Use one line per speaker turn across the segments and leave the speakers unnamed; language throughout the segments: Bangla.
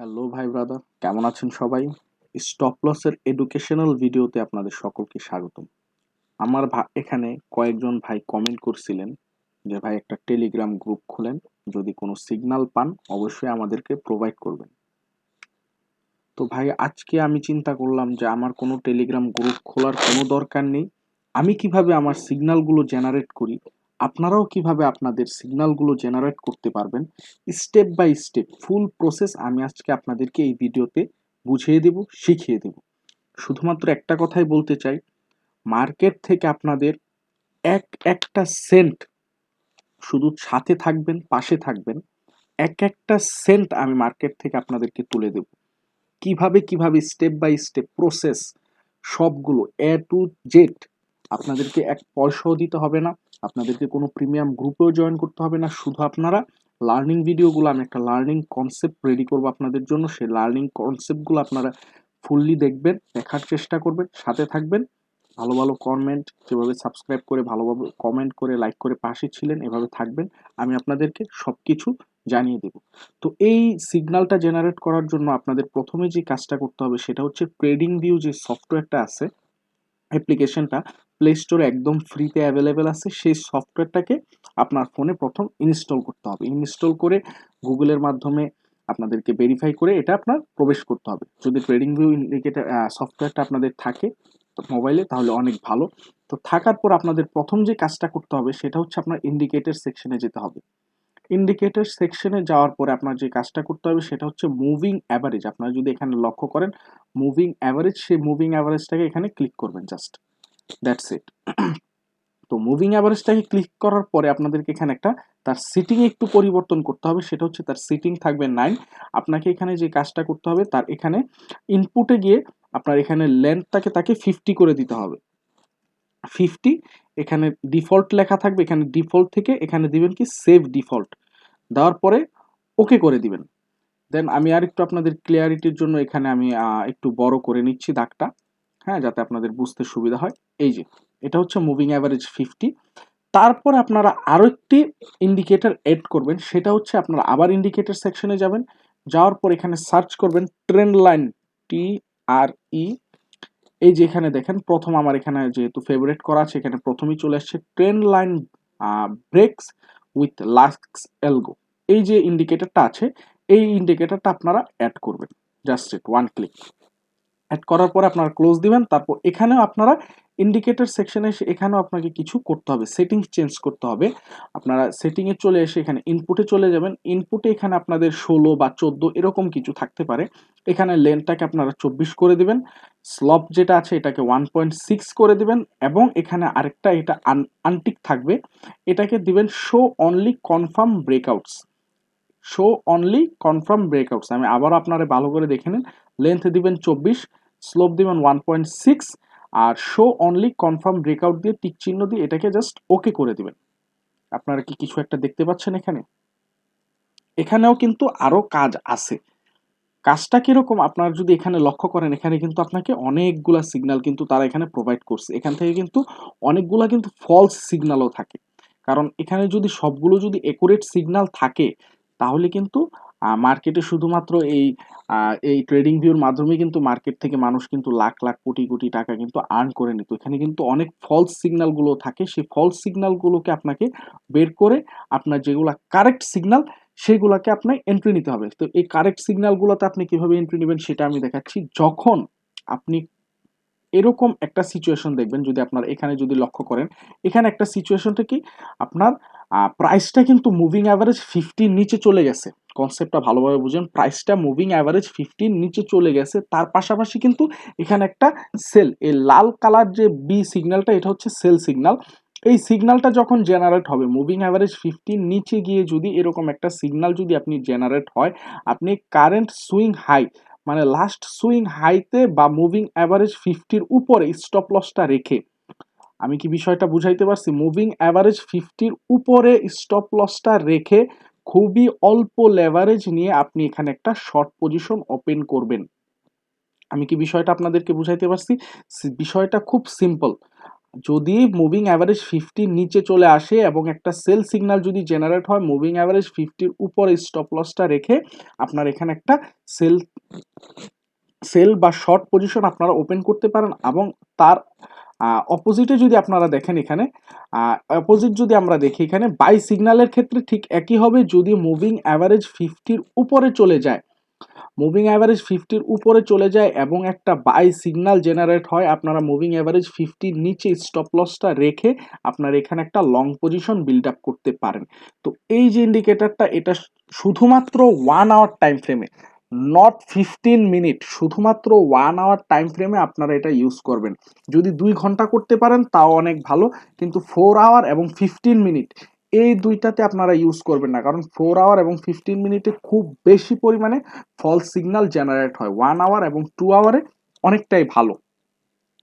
হ্যালো ভাই ব্রাদার, কেমন আছেন সবাই? স্টপ লসের এডুকেশনাল ভিডিওতে আপনাদের সকলকে স্বাগতম। আমার এখানে কয়েকজন ভাই কমেন্ট করছিলেন যে ভাই একটা টেলিগ্রাম গ্রুপ খুলেন, যদি কোনো সিগন্যাল পান অবশ্যই আমাদেরকে প্রোভাইড করবেন। তো ভাই আজকে আমি চিন্তা করলাম যে আমার কোনো টেলিগ্রাম গ্রুপ খোলার কোনো দরকার নেই। আমি কিভাবে আমার সিগন্যালগুলো জেনারেট করি, আপনারাও কিভাবে আপনাদের সিগন্যালগুলো জেনারেট করতে পারবেন, step by step full process আমি আজকে আপনাদেরকে এই ভিডিওতে বুঝিয়ে দেব, শিখিয়ে দেব। শুধুমাত্র একটা কথাই বলতে চাই, মার্কেট থেকে আপনাদের একটা সেন্ট শুধু সাথে থাকবেন, পাশে থাকবেন। একটা সেন্ট আমি মার্কেট থেকে আপনাদেরকে তুলে দেব। কিভাবে স্টেপ বাই স্টেপ প্রসেস সবগুলো এ টু জেড। আপনাদেরকে এক পয়সাও দিতে হবে না, আপনাদেরকে কোনো প্রিমিয়াম গ্রুপেও জয়েন করতে হবে না। শুধু আপনারা লার্নিং ভিডিওগুলো, আমি একটা লার্নিং কনসেপ্ট রেডি করবো আপনাদের জন্য। সেই লার্নিং কনসেপ্টগুলো আপনারা ফুললি দেখবেন, দেখার চেষ্টা করবেন, সাথে থাকবেন। ভালো ভালো কমেন্ট, যেভাবে সাবস্ক্রাইব করে ভালোভাবে কমেন্ট করে লাইক করে পাশে ছিলেন, এভাবে থাকবেন। আমি আপনাদেরকে সবকিছু জানিয়ে দেব। তো এই সিগন্যালটা জেনারেট করার জন্য আপনাদের প্রথমে যে কাজটা করতে হবে সেটা হচ্ছে ট্রেডিং ভিউ যে সফটওয়্যারটা আছে, অ্যাপ্লিকেশনটা প্লে স্টোরে একদম ফ্রিতে অ্যাভেলেবেল আছে। সেই সফটওয়্যারটাকে আপনার ফোনে প্রথম ইনস্টল করতে হবে। ইনস্টল করে গুগলের মাধ্যমে আপনাদেরকে ভেরিফাই করে এটা আপনার প্রবেশ করতে হবে। যদি ট্রেডিং ভিউ ইন্ডিকেটার সফটওয়্যারটা আপনাদের থাকে মোবাইলে, তাহলে অনেক ভালো। তো থাকার পর আপনাদের প্রথম যে কাজটা করতে হবে সেটা হচ্ছে আপনার ইন্ডিকেটর সেকশনে যেতে হবে। ইন্ডিকেটর সেকশনে যাওয়ার পরে আপনার যে কাজটা করতে হবে সেটা হচ্ছে মুভিং অ্যাভারেজ। আপনারা যদি এখানে লক্ষ্য করেন মুভিং অ্যাভারেজ, সেই মুভিং অ্যাভারেজটাকে এখানে ক্লিক করবেন, জাস্ট দ্যাটস ইট। তো মুভিং অ্যাভারেজটাকে ক্লিক করার পরে আপনাদেরকে এখানে একটা তার সিটিং একটু পরিবর্তন করতে হবে। সেটা হচ্ছে তার সিটিং থাকবে 9। আপনাকে এখানে যে কাজটা করতে হবে, তার এখানে ইনপুটে গিয়ে আপনার এখানে লেন্থটাকে তাকে 50 করে দিতে হবে। 50 এখানে ডিফল্ট লেখা থাকবে, এখানে ডিফল্ট থেকে এখানে দিবেন কি সেভ ডিফল্ট, দেওয়ার পরে ওকে করে দিবেন। দেন আমি আর একটু আপনাদের ক্লিয়ারিটির জন্য এখানে আমি একটু বড় করে নিচ্ছি দাগটা, হ্যাঁ, যাতে আপনাদের বুঝতে সুবিধা হয়। এই যে এটা হচ্ছে মুভিং অ্যাভারেজ 50। তারপরে আপনারা আরো একটি ইন্ডিকেটর এড করবেন, সেটা হচ্ছে আপনারা আবার ইন্ডিকেটর সেকশনে যাবেন। যাওয়ার পর এখানে সার্চ করবেন ট্রেন্ড লাইন, TRE। এই যে এখানে দেখেন প্রথম আমার এখানে যেহেতু ফেভারিট করা আছে, এখানে প্রথমেই চলে আসছে trend line breaks with last algo. এই যে ইন্ডিকেটরটা আছে, এই ইন্ডিকেটরটা আপনারা অ্যাড করবেন, just it one click. Add করার পরে আপনারা ক্লোজ দিবেন। তারপর এখানেও আপনারা ইন্ডিকেটর সেকশনে এসে এখানেও আপনাকে কিছু করতে হবে, সেটিংস চেঞ্জ করতে হবে। আপনারা সেটিংয়ে চলে এসে এখানে ইনপুটে চলে যাবেন। ইনপুটে এখানে আপনাদের 16 বা 14 এরকম কিছু থাকতে পারে। এখানে লেন্থটাকে আপনারা 24 করে দিবেন। স্লপ যেটা আছে এটাকে 1.6 করে দিবেন। এবং এখানে আরেকটা এটা আনটিক থাকবে, এটাকে দিবেন show only confirm breakouts. Show only confirm breakouts, আমি আবার আপনারা ভালো করে দেখে নিন। লেন্থ দিবেন 24, স্লোপ দিবেন 1.6, আর শো অনলি কনফার্ম ব্রেকআউট দিয়ে টিক চিহ্ন দিয়ে এটাকে জাস্ট ওকে করে দিবেন। আপনারা কি কিছু একটা দেখতে পাচ্ছেন এখানে? এখানেও কিন্তু আরো কাজ আছে। কাজটা কিরকম আপনারা যদি এখানে লক্ষ্য করেন, এখানে কিন্তু আপনাকে অনেকগুলা সিগন্যাল কিন্তু তারা এখানে প্রোভাইড করছে। এখান থেকে কিন্তু অনেকগুলা কিন্তু ফলস সিগন্যালও থাকে। কারণ এখানে যদি সবগুলো যদি একুরেট সিগন্যাল থাকে, তাহলে কিন্তু মার্কেটে শুধুমাত্র এই ট্রেডিং ভিউর মাধ্যমে কিন্তু মার্কেট থেকে মানুষ কিন্তু লাখ লাখ কোটি কোটি টাকা কিন্তু আর্ন করে নিত। এখানে কিন্তু অনেক ফলস সিগন্যালগুলো থাকে। সেই ফলস সিগন্যালগুলোকে আপনাকে বের করে আপনার যেগুলা কারেক্ট সিগন্যাল সেগুলোকে আপনার এন্ট্রি নিতে হবে। তো এই কারেক্ট সিগন্যালগুলোতে আপনি কিভাবে এন্ট্রি নেবেন সেটা আমি দেখাচ্ছি। যখন আপনি এরকম একটা সিচুয়েশন দেখবেন, যদি আপনার এখানে যদি লক্ষ্য করেন, এখানে একটা সিচুয়েশনটা কি, আপনার প্রাইসটা কিন্তু মুভিং অ্যাভারেজ 50 নিচে চলে গেছে। কনসেপ্টটা ভালোভাবে বুঝেন, প্রাইসটা মুভিং অ্যাভারেজ 50 নিচে চলে গেছে। তার পাশাপাশি কিন্তু এখানে একটা সেল, এই লাল কালার যে বি সিগন্যালটা, এটা হচ্ছে সেল সিগন্যাল। এই সিগন্যালটা যখন জেনারেট হবে মুভিং অ্যাভারেজ 50 নিচে গিয়ে, যদি এরকম একটা সিগন্যাল যদি আপনি জেনারেট হয়, আপনি কারেন্ট সুইং হাই মানে লাস্ট সুইং হাইতে বা মুভিং অ্যাভারেজ 50-র উপরে স্টপ লসটা রেখে, আমি কি বিষয়টা বুঝাইতে পারছি? মুভিং অ্যাভারেজ 50-র উপরে স্টপ লসটা রেখে খুবই অল্প লেভারেজ নিয়ে আপনি এখানে একটা শর্ট পজিশন ওপেন করবেন। আমি কি বিষয়টা আপনাদেরকে বুঝাইতে পারছি? বিষয়টা খুব সিম্পল। যদি মুভিং অ্যাভারেজ 50 নিচে চলে আসে এবং একটা সেল সিগন্যাল যদি জেনারেট হয়, মুভিং অ্যাভারেজ 50-র উপরে স্টপ লসটা রেখে আপনার এখানে একটা সেল সেল বা শর্ট পজিশন আপনারা ওপেন করতে পারেন। এবং তার অপোজিটে যদি আপনারা দেখেন, এখানে অপোজিট যদি আমরা দেখি, এখানে বাই সিগন্যালের ক্ষেত্রে ঠিক একই হবে। যদি মুভিং অ্যাভারেজ 50-র উপরে চলে যায়, মুভিং অ্যাভারেজ 50-র উপরে চলে যায় এবং একটা বাই সিগন্যাল জেনারেট হয়, আপনারা মুভিং অ্যাভারেজ 50-র নিচে স্টপ লসটা রেখে আপনার এখানে একটা লং পজিশন বিল্ড আপ করতে পারেন। তো এই যে ইন্ডিকেটরটা, এটা শুধুমাত্র 1 আওয়ার টাইম ফ্রেমে, নট 15 মিনিট, শুধুমাত্র 1 আওয়ার টাইম ফ্রেমে আপনারা এটা ইউজ করবেন। যদি 2 ঘন্টা করতে পারেন তাও অনেক ভালো, কিন্তু 4 আওয়ার এবং 15 মিনিট এই দুইটাতে আপনারা ইউজ করবেন না, কারণ 4 আওয়ার এবং 15 মিনিটে খুব বেশি পরিমাণে ফলস সিগন্যাল জেনারেট হয়। 1 আওয়ার এবং 2 আওয়ারে অনেকটাই ভালো।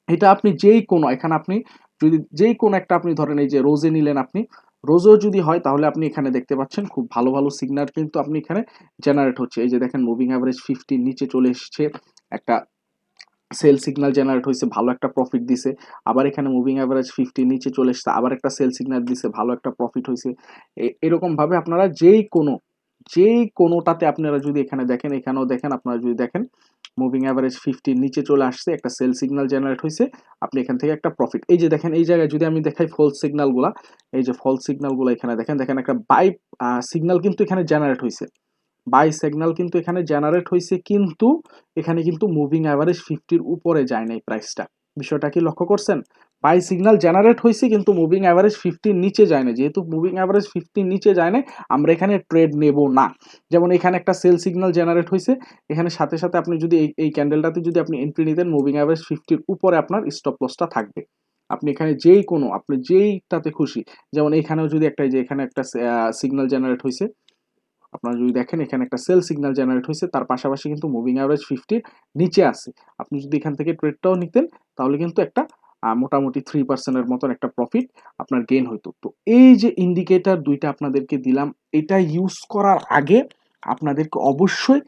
এটা আপনি যেই কোনো, এখানে আপনি যদি যেই কোনো একটা, আপনি ধরেন এই যে রোজে নিলেন, আপনি রোজেও যদি হয় তাহলে আপনি এখানে দেখতে পাচ্ছেন খুব ভালো ভালো সিগন্যাল কিন্তু আপনি এখানে জেনারেট হচ্ছে। এই যে দেখেন মুভিং অ্যাভারেজ 50 নিচে চলে এসেছে, একটা সেল সিগন্যাল জেনারেট হয়েছে, ভালো একটা প্রফিট দিছে। আবার এখানে মুভিং অ্যাভারেজ 50 নিচে চলে এসেছে, আবার একটা সেল সিগন্যাল দিছে, ভালো একটা প্রফিট হয়েছে। এরকম ভাবে আপনারা যেই কোনোটাতে আপনারা যদি এখানে দেখেন, এখানেও দেখেন, আপনারা যদি দেখেন মুভিং অ্যাভারেজ 50 নিচে চলে আসছে, একটা সেল সিগন্যাল জেনারেট হয়েছে, আপনি এখান থেকে একটা প্রফিট। এই যে দেখেন এই জায়গায় যদি আমি দেখাই ফলস সিগন্যালগুলা, এই যে ফলস সিগন্যালগুলো এখানে দেখেন, দেখেন একটা বাই সিগন্যাল কিন্তু এখানে জেনারেট হয়েছে, বাই সিগন্যাল কিন্তু এখানে জেনারেট হয়েছে, কিন্তু এখানে কিন্তু মুভিং অ্যাভারেজ 50-র উপরে যায় নাই প্রাইসটা। বিষয়টা কি লক্ষ্য করছেন? বাই সিগন্যাল জেনারেট হয়েছে কিন্তু মুভিং অ্যাভারেজ 50-র নিচে যায় না। যেহেতু মুভিং অ্যাভারেজ 50-র নিচে যায় না, আমরা এখানে ট্রেড নেব না। যেমন এখানে একটা সেল সিগন্যাল জেনারেট হয়েছে, এখানে সাথে সাথে আপনি যদি এই ক্যান্ডেলটাতে যদি আপনি এন্ট্রি নিতেন, মুভিং অ্যাভারেজ 50-র উপরে আপনার স্টপ লসটা থাকবে। আপনি এখানে যেই কোনো, আপনি যেইটাতে খুশি, যেমন এখানেও যদি একটা, যে এখানে একটা সিগন্যাল জেনারেট হয়েছে, আপনারা যদি দেখেন এখানে একটা সেল সিগন্যাল জেনারেট হয়েছে, তার পাশাপাশি কিন্তু মুভিং অ্যাভারেজ 50-র নিচে আছে। আপনি যদি এখান থেকে ট্রেডটাও নিতেন তাহলে কিন্তু একটা মোটামুটি 3%-এর মতন একটা প্রফিট আপনার গেইন হইতো। তো এই যে ইন্ডিকেটর দুইটা আপনাদেরকে দিলাম, এটা ইউজ করার আগে আপনাদেরকে অবশ্যই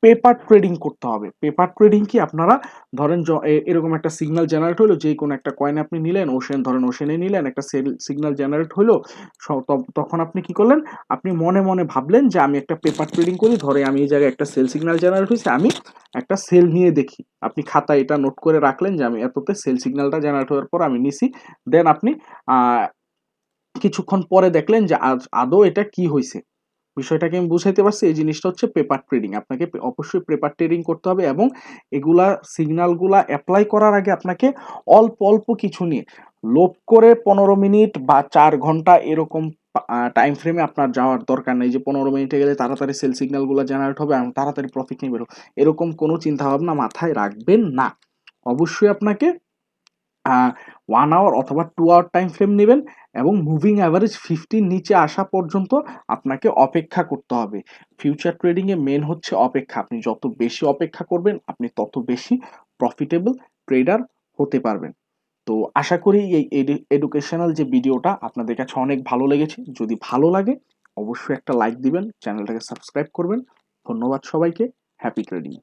পেপার ট্রেডিং করতে হবে। পেপার ট্রেডিং কি, আপনারা ধরেন এরকম একটা সিগন্যাল জেনারেট হলো, যে কোনো একটা কয়েন আপনি নিলেন, ওশেন ধরেন, ওশেনে নিলেন, একটা সিগন্যাল জেনারেট হলো, তখন আপনি কি করলেন, আপনি মনে মনে ভাবলেন যে আমি একটা পেপার ট্রেডিং করি, ধরে আমি এই জায়গায় একটা সেল সিগন্যাল জেনারেট হয়েছে, আমি একটা সেল নিয়ে দেখি। আপনি খাতায় এটা নোট করে রাখলেন যে আমি এততে সেল সিগন্যালটা জেনারেট হওয়ার পর আমি নিছি। দেন আপনি কিছুক্ষণ পরে দেখলেন যে আদৌ এটা কি হয়েছে। বিষয়টাকে আমি বুঝাইতে পারছি। এই জিনিসটা হচ্ছে পেপার ট্রেডিং। আপনাকে অবশ্যই পেপার ট্রেডিং করতে হবে, এবং এগুলা সিগন্যালগুলা অ্যাপ্লাই করার আগে আপনাকে অল্প অল্প কিছু নিয়ে, লোভ করে 15 মিনিট বা 4 ঘন্টা এরকম টাইম ফ্রেমে আপনার যাওয়ার দরকার নেই, যে 15 মিনিটে গেলে তাড়াতাড়ি সেল সিগন্যালগুলো জেনারেট হবে এবং তাড়াতাড়ি প্রফিট নিয়ে বেরো, এরকম কোনো চিন্তা ভাবনা মাথায় রাখবেন না। অবশ্যই আপনাকে 1 আওয়ার অথবা 2 আওয়ার টাইম ফ্রেম নেবেন, এবং মুভিং অ্যাভারেজ 50-র নিচে আসা পর্যন্ত আপনাকে অপেক্ষা করতে হবে। ফিউচার ট্রেডিং এ মেন হচ্ছে অপেক্ষা। আপনি যত বেশি অপেক্ষা করবেন, আপনি তত বেশি প্রফিটেবল ট্রেডার হতে পারবেন। তো আশা করি এই এডুকেশনাল যে ভিডিওটা আপনাদের কাছে অনেক ভালো লেগেছে। যদি ভালো লাগে অবশ্যই একটা লাইক দিবেন, চ্যানেলটাকে সাবস্ক্রাইব করবেন। ধন্যবাদ সবাইকে। Happy trading.